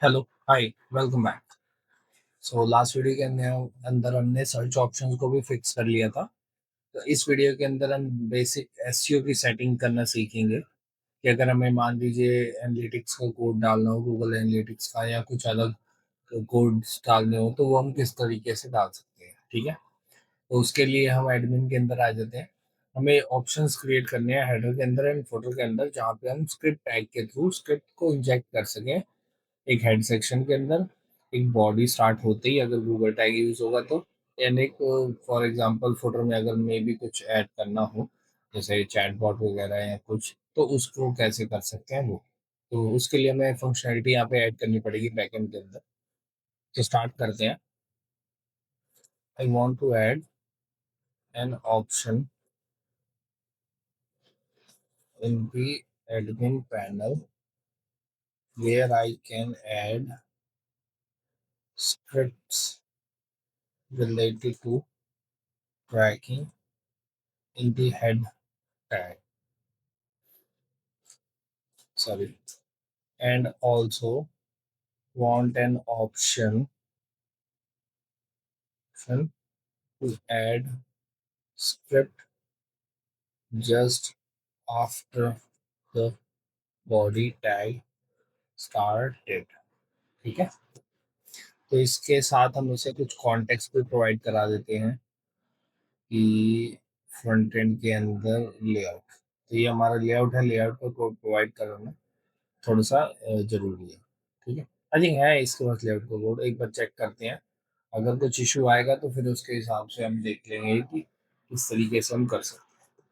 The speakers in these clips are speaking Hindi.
Hello, hi, welcome back. So last video के अंदर हमने सर्च ऑप्शंस को भी फिक्स कर लिया था। तो इस वीडियो के अंदर हम बेसिक एसईओ की सेटिंग करना सीखेंगे कि अगर हमें मान लीजिए एनालिटिक्स का कोड डालना हो गूगल एनालिटिक्स का या कुछ अलग कोड्स डालने हो तो वो हम किस तरीके से डाल सकते हैं। ठीक है, तो उसके लिए हम एडमिन के अंदर आ जाते हैं। हमें ऑप्शंस क्रिएट करने हैं हेडर के अंदर एंड फुटर के अंदर, जहाँ पे हम स्क्रिप्ट टैग के थ्रू स्क्रिप्ट को इंजेक्ट कर सकें एक हेड सेक्शन के अंदर, एक बॉडी स्टार्ट होते ही अगर गूगल टैग यूज होगा तो, एंड एक फॉर एग्जांपल फुटर में अगर मे भी कुछ ऐड करना हो जैसे चैटबॉट वगैरह या कुछ, तो उसको कैसे कर सकते हैं वो। तो उसके लिए हमें फंक्शनैलिटी यहाँ पे ऐड करनी पड़ेगी बैकएंड के अंदर। तो स्टार्ट करते हैं। I want to add an option in the admin panel where I can add scripts related to tracking in the head tag, sorry, and also want an option to add script just after the body tag started। ठीक है, तो इसके साथ हम इसे कुछ कॉन्टेक्स्ट भी प्रोवाइड करा देते हैं कि फ्रंट एंड के अंदर लेआउट, तो ये हमारा लेआउट है, लेआउट को प्रोवाइड कराना थोड़ा सा जरूरी है। ठीक है, आई थिंक है इसके पास लेआउट का कोड, एक बार चेक करते हैं। अगर कुछ इशू आएगा तो फिर उसके हिसाब से हम देख लेंगे कि किस तरीके से हम कर सकते हैं।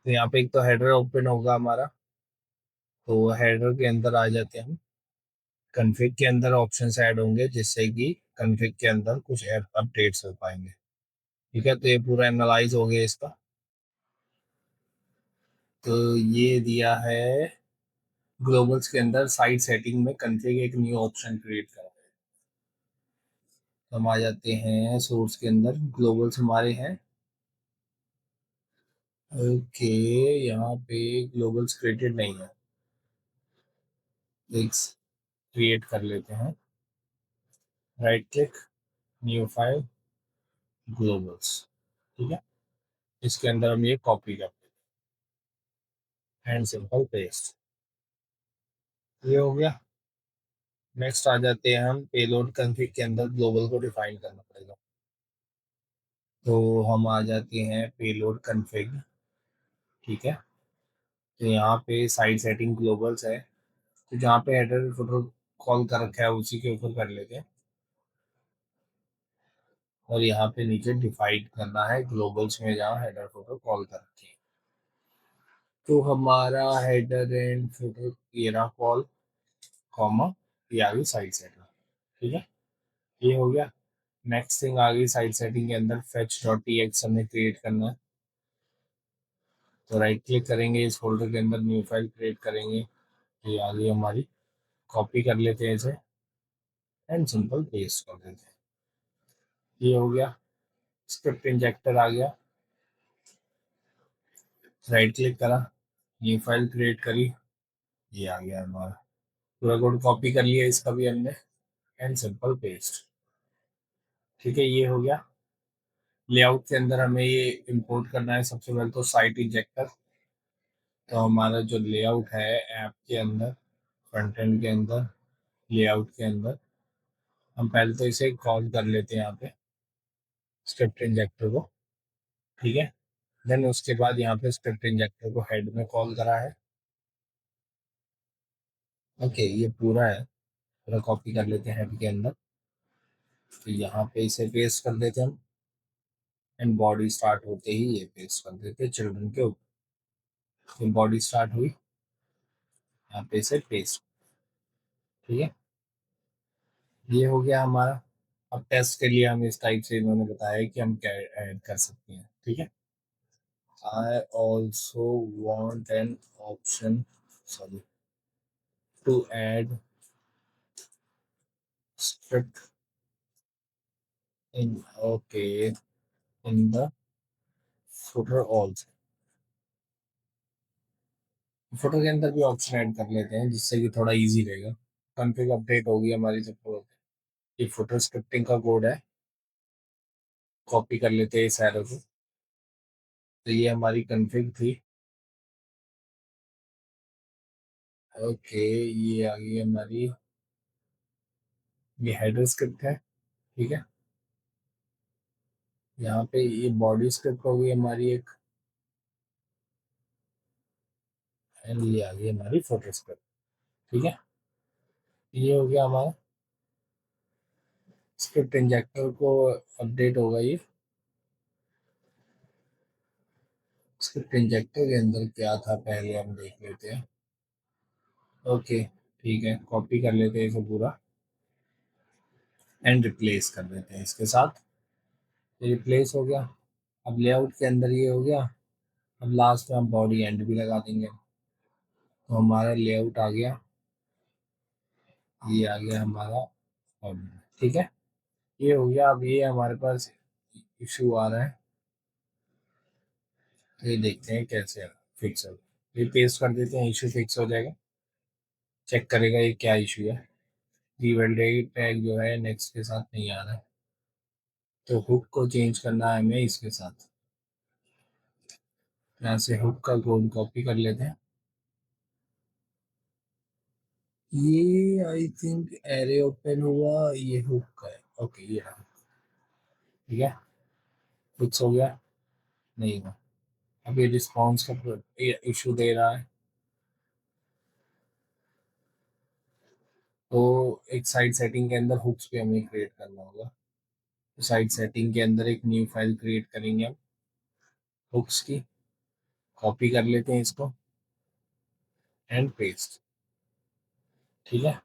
तो यहाँ पे एक तो हेडर ओपन होगा हमारा, तो हेडर के अंदर आ जाते हैं हम। कॉन्फ़िग के अंदर ऑप्शंस ऐड होंगे जिससे कि कॉन्फ़िग के अंदर कुछ अपडेट्स हो पाएंगे। ठीक है, तो ये पूरा एनालाइज हो गया इसका। तो ये दिया है ग्लोबल्स के अंदर साइट सेटिंग में कॉन्फ़िग एक न्यू ऑप्शन क्रिएट करा है। तो हम आ जाते हैं सोर्स के अंदर, ग्लोबल्स हमारे हैं। ओके, यहाँ पे ग्लोबल्स क्रिएटेड नहीं है, एक क्रिएट कर लेते हैं। Right click, new file, Global's. ठीक है, इसके अंदर हम ये कॉपी करते हैं एंड सिंपल पेस्ट। ये हो गया। नेक्स्ट आ जाते हैं हम पेलोड कॉन्फ़िग के अंदर, ग्लोबल को डिफाइन करना पड़ेगा। तो हम आ जाते हैं पेलोड कॉन्फ़िग। ठीक है, तो यहाँ पे साइड सेटिंग ग्लोबल्स है, तो जहाँ पे हेडर फुटर कॉल कर रखा है उसी के ऊपर कर लेते हैं। और यहाँ पे नीचे डिफाइन करना है ग्लोबल्स में जहाँ हेडर फुटर कॉल कर रखे हैं। तो हमारा हेडर एंड फुटर ये रहा कॉल, कॉमा, ये आ गई साइड सेटिंग। ठीक है, ये हो गया। नेक्स्ट थिंग आ गई साइड सेटिंग के अंदर फेच डॉट टी एक्स हमें क्रिएट करना है। तो राइट क्लिक करेंगे, इस फोल्डर के अंदर न्यू फाइल क्रिएट करेंगे। ये आ गई हमारी, कॉपी कर लेते हैं इसे एंड सिंपल पेस्ट कर देते हैं। ये हो गया। स्क्रिप्ट इंजेक्टर आ गया, राइट क्लिक करा, न्यू फाइल क्रिएट करी, ये आ गया हमारा। पूरा कोड कॉपी कर लिया इसका भी हमने एंड सिंपल पेस्ट। ठीक है, ये हो गया। लेआउट के अंदर हमें ये इंपोर्ट करना है सबसे पहले तो साइट इंजेक्टर। तो हमारा जो लेआउट है ऐप के अंदर, फ्रंट एंड के अंदर, लेआउट के अंदर, हम पहले तो इसे कॉल कर लेते हैं यहाँ पे स्क्रिप्ट इंजेक्टर को। ठीक है, देन उसके बाद यहाँ पे स्क्रिप्ट इंजेक्टर को हेड में कॉल करा है। ओके, ये पूरा है, पूरा कॉपी कर लेते हैं हेड के अंदर। तो यहाँ पे इसे पेस्ट कर देते हैं हम एंड बॉडी स्टार्ट होते ही ये पेस्ट कर देते हैं चिल्ड्रन के ऊपर। तो बॉडी स्टार्ट हुई, यहाँ पे इसे पेस्ट। ठीक है, ये हो गया हमारा। अब टेस्ट के लिए हम इस टाइप से इन्होंने बताया कि हम क्या ऐड कर सकते हैं। ठीक है, I also want an option, sorry, to add script in, okay, in the footer also. Footer के अंदर भी ऑप्शन ऐड कर लेते हैं जिससे कि थोड़ा इजी रहेगा। कॉन्फ़िग अपडेट होगी हमारी सब। ये फुटर स्क्रिप्टिंग का कोड है, कॉपी कर लेते हैं इस एरो को। तो ये हमारी कॉन्फ़िग थी। ओके, ये आ गई हमारी, ये हेडर स्क्रिप्ट है, ठीक है। यहाँ पे ये बॉडी स्क्रिप्ट हो गई हमारी एक, एंड ये आ गई हमारी फोटो स्क्रिप्ट, ठीक है। ये हो गया हमारा स्क्रिप्ट इंजेक्टर को अपडेट होगा ये। स्क्रिप्ट इंजेक्टर के अंदर क्या था पहले हम देख लेते हैं। ओके, ठीक है, कॉपी कर लेते हैं इसे पूरा एंड रिप्लेस कर देते हैं इसके साथ। ये रिप्लेस हो गया। अब लेआउट के अंदर ये हो गया। अब लास्ट में हम बॉडी एंड भी लगा देंगे, तो हमारा लेआउट आ गया। ये आ गया हमारा बॉडी, ठीक है। ये हो गया। अब ये हमारे पास इशू आ रहा है, तो ये देखते हैं कैसे फिक्स हो। ये पेस्ट कर देते हैं, इशू फिक्स हो जाएगा। चेक करेगा ये क्या इशू है। रिवेल्डेड टैग जो है नेक्स्ट के साथ नहीं आ रहा है, तो हुक को चेंज करना है हमें इसके साथ। यहाँ से हुक का कोड कॉपी कर लेते हैं। ये आई थिंक एरे ओपन हुआ, ये हुक का है। ओके, ये रहा, ठीक है, फिक्स हो गया। नहीं हुआ। अब ये रिस्पॉन्स का इशू दे रहा है, तो एक साइड सेटिंग के अंदर हुक्स भी हमें क्रिएट करना होगा। तो साइड सेटिंग के अंदर एक न्यू फाइल क्रिएट करेंगे हम हुक्स की। कॉपी कर लेते हैं इसको एंड पेस्ट, ठीक है।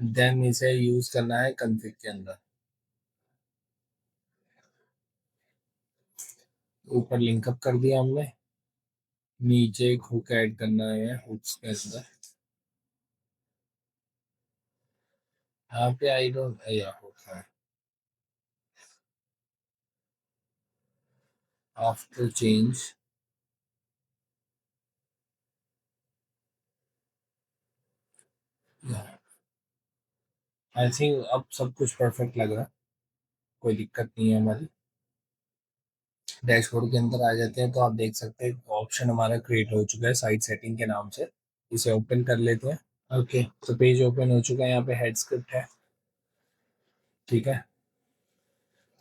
देन इसे यूज करना है कॉन्फ़िग के अंदर। ऊपर लिंकअप कर दिया हमने, नीचे एक हुक ऐड करना है हुक्स के अंदर। यहाँ पे आई डोंट या हुक है आफ्टर चेंज। आई थिंक अब सब कुछ परफेक्ट लग रहा है, कोई दिक्कत नहीं है हमारी। डैशबोर्ड के अंदर आ जाते हैं, तो आप देख सकते हैं ऑप्शन हमारा क्रिएट हो चुका है साइड सेटिंग के नाम से। इसे ओपन कर लेते हैं। ओके, तो पेज ओपन हो चुका है। यहाँ पे हेड स्क्रिप्ट है, ठीक है।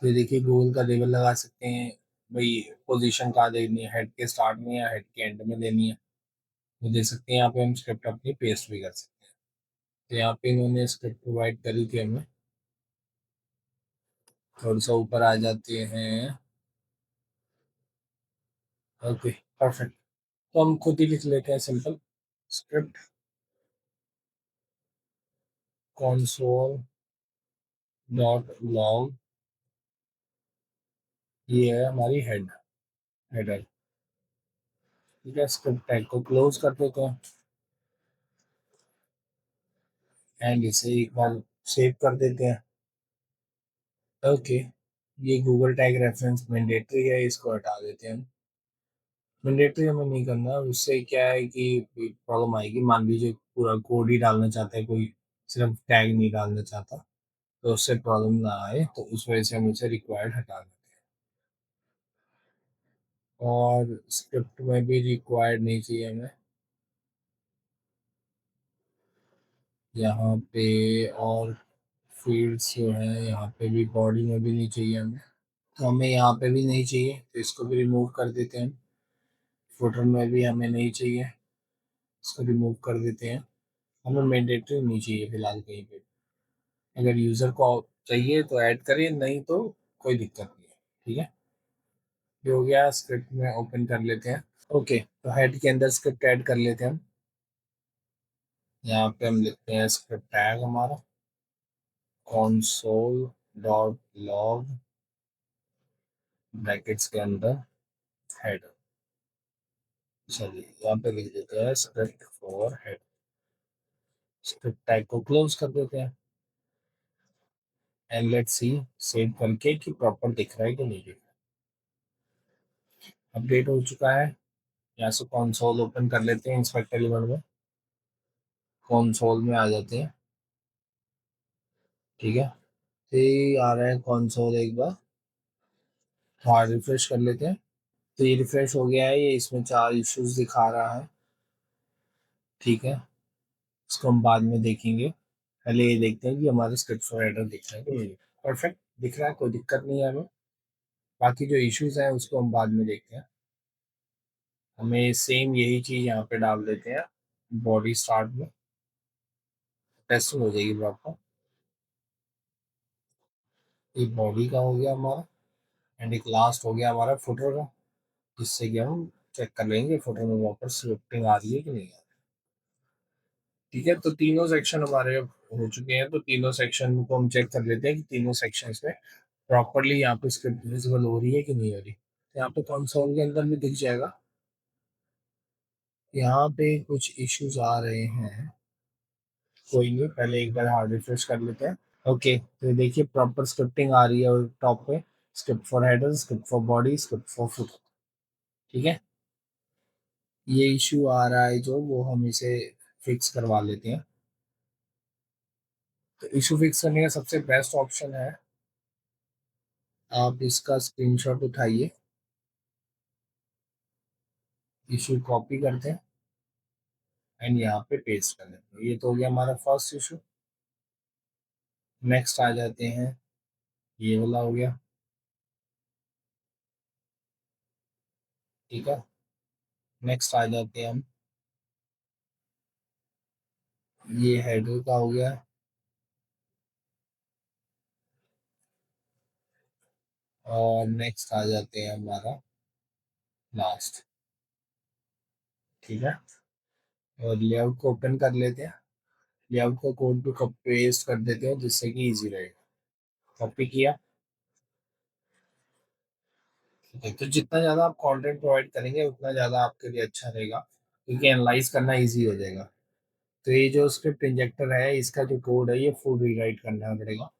तो देखिए गूगल का लेबल लगा सकते हैं भाई, पोजीशन कहाँ देनी है, हेड के स्टार्ट में या हेड के एंड में देनी है, तो दे सकते हैं। यहाँ पे हम स्क्रिप्ट अपनी पेस्ट भी कर सकते हैं। तो यहाँ पे इन्होंने स्क्रिप्ट प्रोवाइड करी थी हमें। थोड़ा सा ऊपर आ जाते हैं। Okay, perfect. तो हम खुद ही लिख लेते हैं simple script console dot log. ये है हमारी हेडर, ठीक है। स्क्रिप्ट टैग को क्लोज कर देते हैं एंड इसे एक बार सेव कर देते हैं। ओके, ये गूगल टैग रेफरेंस मैंडेटरी है, इसको हटा देते हैं हम। मैंडेटरी हमें नहीं करना, उससे क्या है कि प्रॉब्लम आएगी। मान लीजिए पूरा कोड ही डालना चाहता है कोई, सिर्फ टैग नहीं डालना चाहता, तो उससे प्रॉब्लम ना आए, तो उस वजह से हम इसे रिक्वायर्ड हटा देते हैं। और स्क्रिप्ट में भी रिक्वायर्ड नहीं चाहिए हमें यहाँ पे। और फील्ड्स जो है यहाँ पे भी, बॉडी में भी नहीं चाहिए हमें, तो हमें यहाँ पे भी नहीं चाहिए, तो इसको भी रिमूव कर देते हैं। फुटर में भी हमें नहीं चाहिए, इसको रिमूव कर देते हैं। हमें मैंडेटरी नहीं चाहिए फिलहाल कहीं पे। अगर यूज़र को चाहिए तो ऐड करिए, नहीं तो कोई दिक्कत नहीं है, ठीक है। ये हो गया। स्क्रिप्ट में ओपन कर लेते हैं। ओके, तो हेड के अंदर स्क्रिप्ट ऐड कर लेते हैं हम। यहाँ पे हम लिखते हैं स्क्रिप्ट टैग हमारा console डॉट लॉग ब्रैकेट्स के अंदर हेड। चलिए यहाँ पे लिख देते हैं script for head. Script tag को क्लोज कर देते हैं एंड लेट्स सी सेव करके कि प्रॉपर दिख रहा है कि नहीं दिख रहा। अपडेट हो चुका है। यहाँ से कंसोल ओपन कर लेते हैं इंस्पेक्टर एलिमेंट में। कंसोल में आ जाते हैं। ठीक है, तो ये आ रहा है कंसोल। एक बार हार्ड रिफ्रेश कर लेते हैं। तो ये रिफ्रेश हो गया है, ये इसमें 4 इश्यूज दिखा रहा है। ठीक है, इसको हम बाद में देखेंगे। पहले ये देखते हैं कि हमारा स्क्रिप्ट फॉर एरर दिख रहा है कि नहीं। परफेक्ट दिख रहा है, कोई दिक्कत नहीं है हमें। बाकी जो इश्यूज हैं उसको हम बाद में देखते हैं। हमें सेम यही चीज यहाँ पे डाल देते हैं बॉडी स्टार्ट में। टेस्टिंग हो जाएगी प्रॉपर। ये बॉडी का हो गया हमारा, एंड एक लास्ट हो गया हमारा फुटर का, जिससे कि हम चेक कर लेंगे फुटर में प्रॉपर स्क्रिप्टिंग आ रही है कि नहीं आ रही। ठीक है, तो तीनों सेक्शन हमारे अब हो चुके हैं। तो तीनों सेक्शन को हम चेक कर लेते हैं कि तीनों सेक्शंस में प्रॉपरली यहाँ पे स्क्रिप्ट विजिबल हो रही है कि नहीं हो रही। तो यहाँ पे कंसोल के अंदर भी दिख जाएगा। यहाँ पे कुछ इश्यूज आ रहे हैं, कोई नहीं, पहले एक बार हार्ड रिफ्रेश कर लेते हैं। ओके, तो देखिए प्रॉपर स्क्रिप्टिंग आ रही है और टॉप पे script for header, script for body, script for foot. ठीक है, ये इश्यू आ रहा है जो, वो हम इसे फिक्स करवा लेते हैं। तो इशू फिक्स करने का सबसे बेस्ट ऑप्शन है, आप इसका स्क्रीनशॉट उठाइए, इशू कॉपी करते हैं एंड यहाँ पे पेस्ट कर देते हैं। ये तो हो गया हमारा फर्स्ट इशू। नेक्स्ट आ जाते हैं, ये वाला हो गया। ठीक है, नेक्स्ट आ जाते हैं हम, ये हेडर का हो गया। और नेक्स्ट आ जाते हैं हमारा लास्ट। ठीक है, और लेआउट को ओपन कर लेते हैं। लेआउट का कोड को पेस्ट कर देते हैं जिससे कि इजी रहेगा। कॉपी किया। ठीक है, तो जितना ज़्यादा आप कंटेंट प्रोवाइड करेंगे उतना ज़्यादा आपके लिए अच्छा रहेगा, क्योंकि एनालाइज करना इजी हो जाएगा। तो ये जो स्क्रिप्ट इंजेक्टर है, इसका जो कोड है ये फुल रीराइट करना पड़ेगा।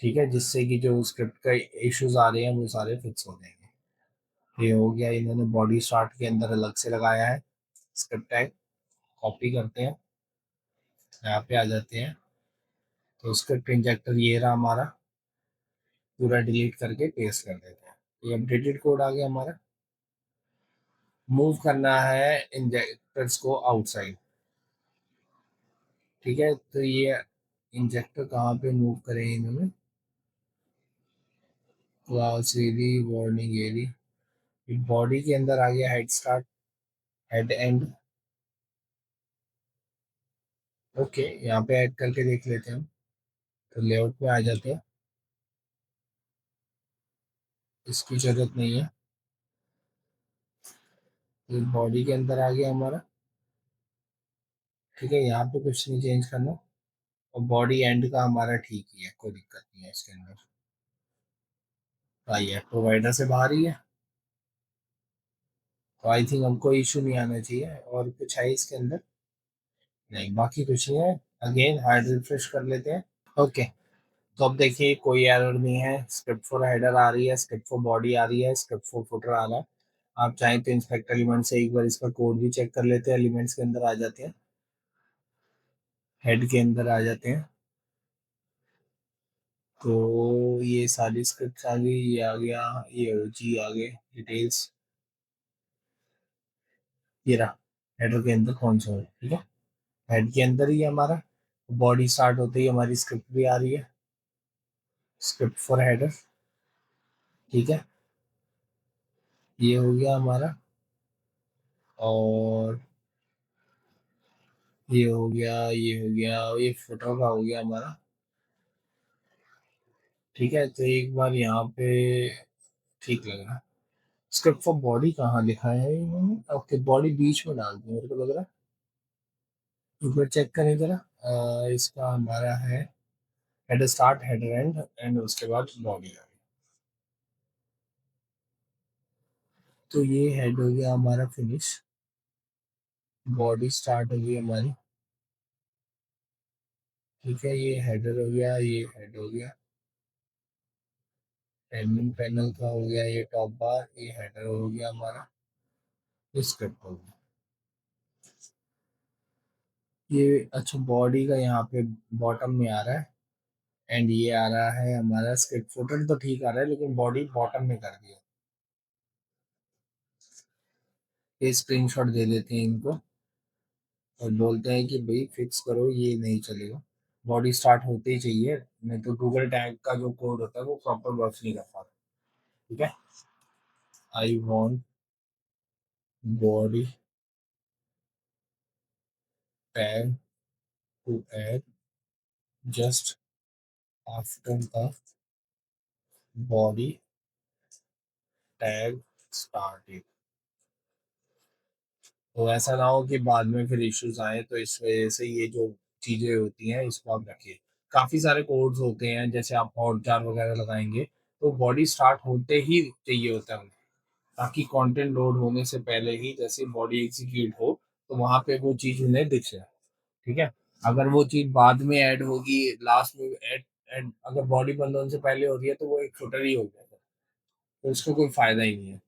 ठीक है, जिससे कि जो स्क्रिप्ट का इश्यूज आ रहे हैं वो सारे फिक्स हो जाएंगे। ये हो गया, इन्होंने बॉडी स्टार्ट के अंदर अलग से लगाया है स्क्रिप्ट टैग। कॉपी करते हैं, यहाँ पे आ जाते हैं। तो स्क्रिप्ट इंजेक्टर ये रहा हमारा, पूरा डिलीट करके पेस्ट कर देते हैं। ये अपडेटेड कोड आ गया हमारा। मूव करना है इंजेक्टर्स को आउटसाइड। ठीक है, तो ये इंजेक्टर कहाँ पे मूव करें इन्होंने, क्लास एरी, वार्निंग एरी, बॉडी के अंदर आ गया head start, head and. Okay, यहाँ पे ऐड करके देख लेते हैं हम। तो लेआउट में आ जाते हैं, इसकी जरूरत नहीं है। तो बॉडी के अंदर आ गया हमारा। ठीक है, यहाँ पे कुछ नहीं चेंज करना। और बॉडी एंड का हमारा ठीक ही है, कोई दिक्कत नहीं है इसके अंदर। आइए, प्रोवाइडर से बाहर ही है, तो आई थिंक हमको इशू नहीं आना चाहिए। और कुछ है इसके अंदर? नहीं, बाकी कुछ नहीं है। अगेन हार्ड रिफ्रेश कर लेते हैं। ओके, तो अब देखिए कोई एरर नहीं है। स्क्रिप्ट फॉर हेडर आ रही है, स्क्रिप्ट फॉर बॉडी आ रही है, स्क्रिप्ट फॉर फुटर आ रहा है। आप चाहें तो इंस्पेक्ट एलिमेंट से एक बार इसका कोड भी चेक कर लेते हैं। एलिमेंट्स के अंदर आ जाते हैं, हेड के अंदर आ जाते हैं। तो ये सारी स्क्रिप्ट आ गई, ये आ गया, ये ओजी आ गए, डिटेल्स ये रहा। हेडर के अंदर कौन सा है, ठीक है, हेड के अंदर ही है हमारा। बॉडी स्टार्ट होते ही हमारी स्क्रिप्ट भी आ रही है, स्क्रिप्ट फॉर हेडर। ठीक है, ये हो गया हमारा। और ये हो गया, ये हो गया, ये फुटर का हो गया हमारा। ठीक है, तो एक बार यहाँ पे ठीक लग रहा है। स्क्रिप्ट फॉर बॉडी कहाँ लिखा है इन्होंने? ओके, बॉडी बीच में डाल दी मेरे को लग रहा है। एक बार चेक करें जरा। इसका हमारा है head start, head and, and उसके बाद बॉडी। तो ये हेड हो गया हमारा फिनिश, बॉडी स्टार्ट हो गई हमारी। ठीक है, ये हेडर हो गया, ये हेड हो गया। एडमिन पैनल का हो गया ये टॉप बार, ये हेडर हो गया हमारा, ये स्क्रिप्ट हो गया। ये अच्छा बॉडी का यहाँ पे बॉटम में आ रहा है, एंड ये आ रहा है हमारा स्किप फुटर तो ठीक आ रहा है, लेकिन बॉडी बॉटम में कर दिया। ये स्क्रीनशॉट दे देते हैं इनको और बोलते हैं कि भाई फिक्स करो, ये नहीं चलेगा, बॉडी स्टार्ट होते ही चाहिए, नहीं तो गूगल टैग का जो कोड होता है वो प्रॉपर वर्क नहीं कर पाता। ठीक है, I want body tag to add just after the body tag started. तो ऐसा ना हो कि बाद में फिर इश्यूज आए, तो इस वजह से ये जो चीजें होती हैं इसको आप रखिए। काफी सारे कोड्स होते हैं, जैसे आप हॉट जार वगैरह लगाएंगे तो बॉडी स्टार्ट होते ही चाहिए होता है उन्हें, ताकि कंटेंट लोड होने से पहले ही जैसे बॉडी एग्जीक्यूट हो तो वहां पे वो चीज उन्हें दिख जाए। ठीक है, अगर वो चीज बाद में ऐड होगी, लास्ट में ऐड अगर बॉडी बंद होने से पहले हो रही है तो वो एक फुटर ही हो जाएगा, तो उसका कोई फायदा ही नहीं है।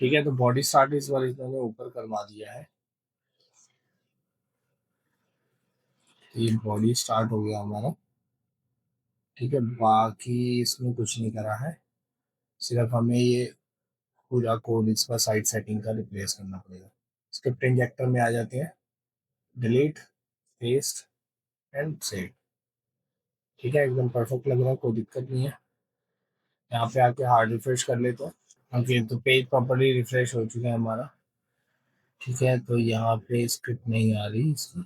ठीक है, तो बॉडी स्टार्ट इस बार इन्होंने ऊपर करवा दिया है, तो ये बॉडी स्टार्ट हो गया हमारा। ठीक है, बाकी इसमें कुछ नहीं करा है, सिर्फ हमें ये पूरा कोड इस पर साइड सेटिंग का रिप्लेस करना पड़ेगा। स्क्रिप्ट इंजेक्टर में आ जाते हैं, डिलीट, पेस्ट एंड सेव। ठीक है, एकदम परफेक्ट लग रहा है, कोई दिक्कत नहीं है। यहाँ पे आके हार्ड रिफ्रेश कर लेते हैं। ओके, तो पेज प्रॉपर्ली रिफ्रेश हो चुका है हमारा। ठीक है, तो यहाँ पे स्क्रिप्ट नहीं आ रही इसकी,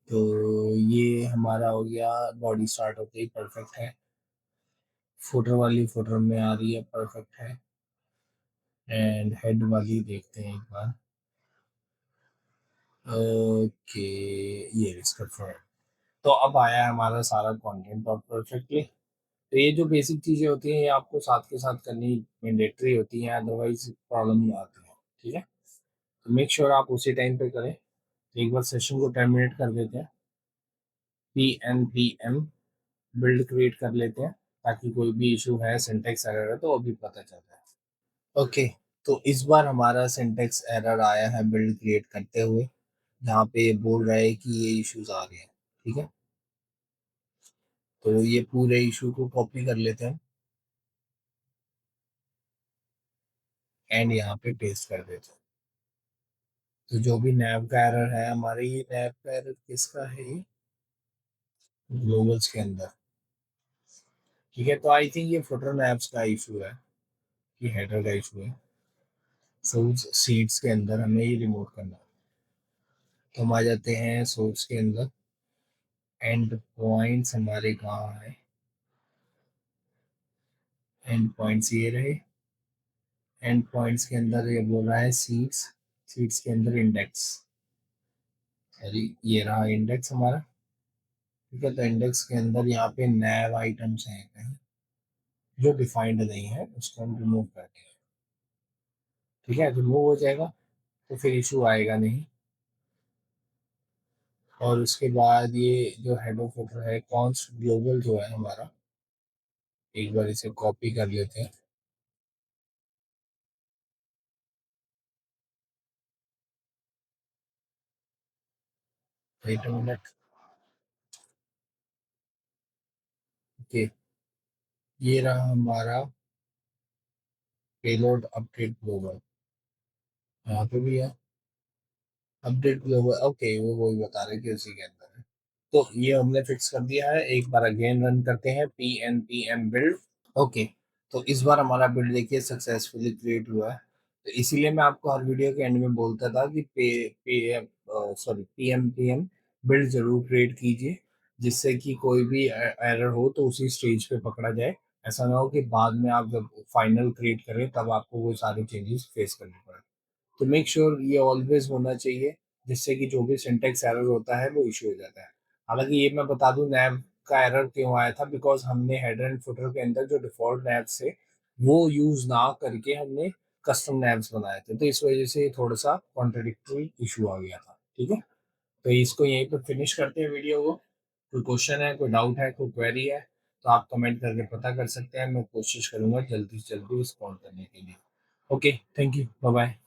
तो ये हमारा हो गया, बॉडी स्टार्ट होते ही परफेक्ट है। फुटर वाली फुटर में आ रही है, परफेक्ट है। एंड हेड वाली देखते हैं एक बार। ओके, ये इसका फ्रंट, तो अब आया है हमारा सारा कंटेंट और परफेक्टली। तो ये जो बेसिक चीजें होती हैं ये आपको साथ के साथ करनी मैंडेटरी होती हैं, अदरवाइज प्रॉब्लम नहीं आती है। ठीक है, तो मेक श्योर आप उसी टाइम पे करें। तो एक बार सेशन को टर्मिनेट कर देते हैं, पी बिल्ड क्रिएट कर लेते हैं, ताकि कोई भी इशू है, सिंटेक्स एरर है तो अभी पता चलता है। ओके, तो इस बार हमारा सिंटेक्स एरर आया है बिल्ड क्रिएट करते हुए, जहाँ पे ये बोल रहा है कि ये इश्यूज आ रहे हैं। ठीक है, तो ये पूरे इशू को कॉपी कर लेते हैं एंड यहाँ पे पेस्ट कर देते हैं। तो जो भी नैव का एरर है हमारे, ये नैव का एरर किसका है, ये ग्लोबल्स के अंदर। ठीक है, तो आई थिंक ये फुटर नैव्स का इशू है, कि हेडर का इशू है। सोर्स सीड्स के अंदर हमें ये रिमूव करना है। तो हम आ जाते हैं सोर्स के अंदर, एंड पॉइंट्स हमारे कहाँ है, एंड पॉइंट्स ये रहे। एंड पॉइंट्स के अंदर ये बोल रहा है सीड्स, सीड्स के अंदर इंडेक्स, अरे ये रहा इंडेक्स हमारा। ठीक है, तो इंडेक्स के अंदर यहाँ पे नैव आइटम्स हैं कहीं जो डिफाइंड नहीं है, उसको हम रिमूव करते हैं। ठीक है, रिमूव हो जाएगा तो फिर इशू आएगा नहीं। और उसके बाद ये जो हेड ऑफ फुटर है, कॉन्स्ट ग्लोबल जो है हमारा, एक बार इसे कॉपी कर लेते हैं। Wait a minute. ओके, ये रहा हमारा पेलोड अपडेट ग्लोबल, यहाँ पे भी है अपडेट ग्लोबल। ओके, वो वही बता रहे कि उसी के अंदर है। तो ये हमने फिक्स कर दिया है, एक बार अगेन रन करते हैं पी एम बिल्ड। ओके, तो इस बार हमारा बिल्ड देखिए सक्सेसफुली क्रिएट हुआ है। तो इसीलिए मैं आपको हर वीडियो के एंड में बोलता था कि पी एम बिल्ड जरूर क्रिएट कीजिए, जिससे कि कोई भी एरर हो तो उसी स्टेज पे पकड़ा जाए। ऐसा ना हो कि बाद में आप जब फाइनल क्रिएट करें तब आपको वो सारी चेंजेस फेस करनी पड़े। तो मेक श्योर ये ऑलवेज होना चाहिए, जिससे कि जो भी सिंटेक्स एरर होता है वो इश्यू हो जाता है। हालांकि ये मैं बता दूं नैव का एरर क्यों आया था, बिकॉज हमने हेडर एंड फुटर के अंदर जो डिफॉल्ट नैव्स थे वो यूज ना करके हमने कस्टम नैव्स बनाए थे, तो इस वजह से थोड़ा सा कॉन्ट्रडिक्टरी इशू आ गया था। ठीक है, तो इसको यहीं पर फिनिश करते हैं वीडियो को। कोई क्वेश्चन है, कोई डाउट है, कोई क्वेरी है तो आप कमेंट करके पता कर सकते हैं, मैं कोशिश करूंगा जल्दी से जल्दी रिस्पॉन्ड करने के लिए। Okay, thank you, bye bye.